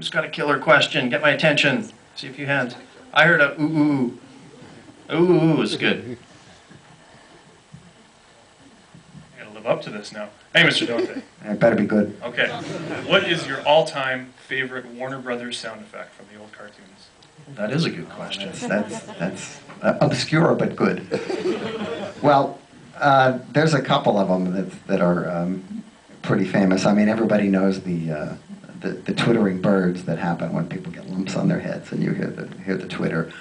Who's got a killer question? Get my attention. See a few hands. I heard a ooh, ooh, ooh. Ooh, ooh is good. I gotta live up to this now. Hey, Mr. Dante. It better be good. Okay. What is your all-time favorite Warner Brothers sound effect from the old cartoons? That is a good question. That's obscure but good. Well, there's a couple of them that are pretty famous. I mean, everybody knows the twittering birds that happen when people get lumps on their heads, and you hear the twitter.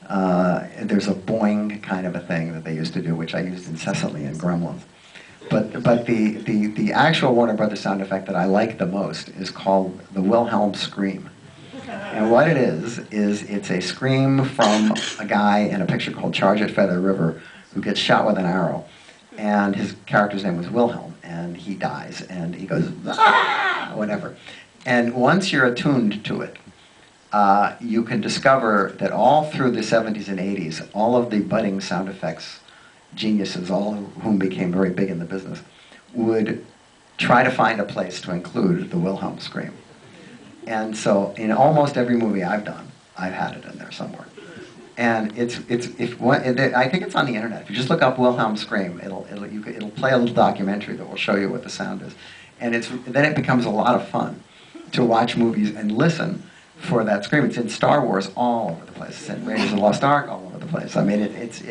There's a boing kind of a thing that they used to do, which I used incessantly in Gremlins. But the actual Warner Brothers sound effect that I like the most is called the Wilhelm scream. And what it is it's a scream from a guy in a picture called Charge at Feather River who gets shot with an arrow. And his character's name was Wilhelm, and he dies, and he goes, ah, whatever. And once you're attuned to it, you can discover that all through the 70s and 80s, all of the budding sound effects geniuses, all of whom became very big in the business, would try to find a place to include the Wilhelm scream. And so in almost every movie I've done, I've had it in there somewhere. And I think it's on the internet. If you just look up Wilhelm scream, it'll play a little documentary that will show you what the sound is. And then it becomes a lot of fun to watch movies and listen for that scream. It's in Star Wars all over the place. It's in Raiders of the Lost Ark all over the place. I mean, it's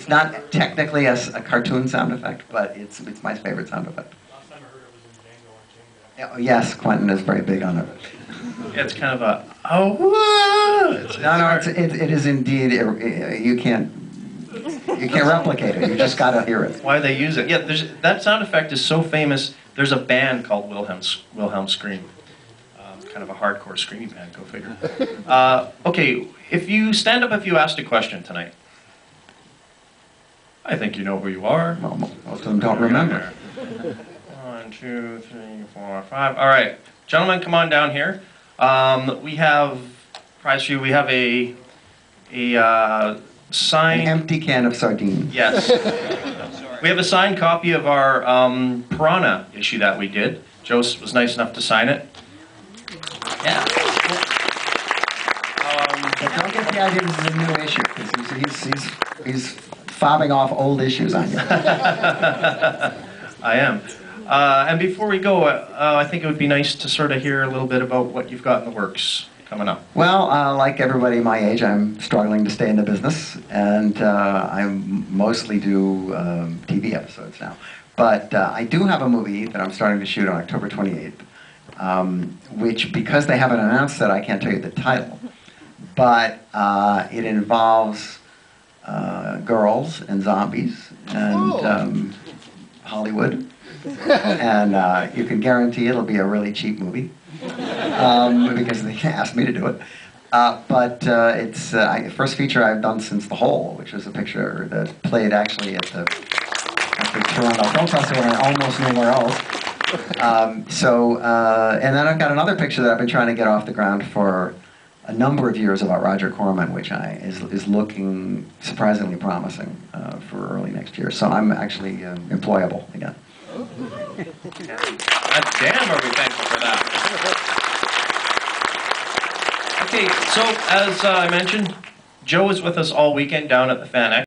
not technically a cartoon sound effect, but it's my favorite sound effect. Last time I heard it was in Django Unchained. Yes, Quentin is very big on it. Yeah, it's kind of a oh. It is indeed. You can't replicate it. You just gotta hear it. Why they use it? Yeah, that sound effect is so famous. There's a band called Wilhelm Scream. Kind of a hardcore screaming band. Go figure. Okay, if you asked a question tonight, I think you know who you are. Well, most of them don't remember. 1, 2, 3, 4, 5. All right, gentlemen, come on down here. We have prize for you. We have a signed An empty can of sardines. Yes. We have a signed copy of our Piranha issue that we did. Joe was nice enough to sign it. Yeah. But don't get the idea this is a new issue, because he's fobbing off old issues on you. I am. And before we go, I think it would be nice to sort of hear a little bit about what you've got in the works coming up. Well, like everybody my age, I'm struggling to stay in the business, and I mostly do TV episodes now. But I do have a movie that I'm starting to shoot on October 28th, which, because they haven't announced it, I can't tell you the title. But it involves girls and zombies and Hollywood. And you can guarantee it'll be a really cheap movie because they asked me to do it. But it's the first feature I've done since The Hole, which was a picture that played actually at the Toronto Film Festival and almost nowhere else. And then I've got another picture that I've been trying to get off the ground for a number of years about Roger Corman, which is looking surprisingly promising for early next year. So I'm actually employable again. Damn, are we thankful for that. Okay, so as I mentioned, Joe is with us all weekend down at the Fan X.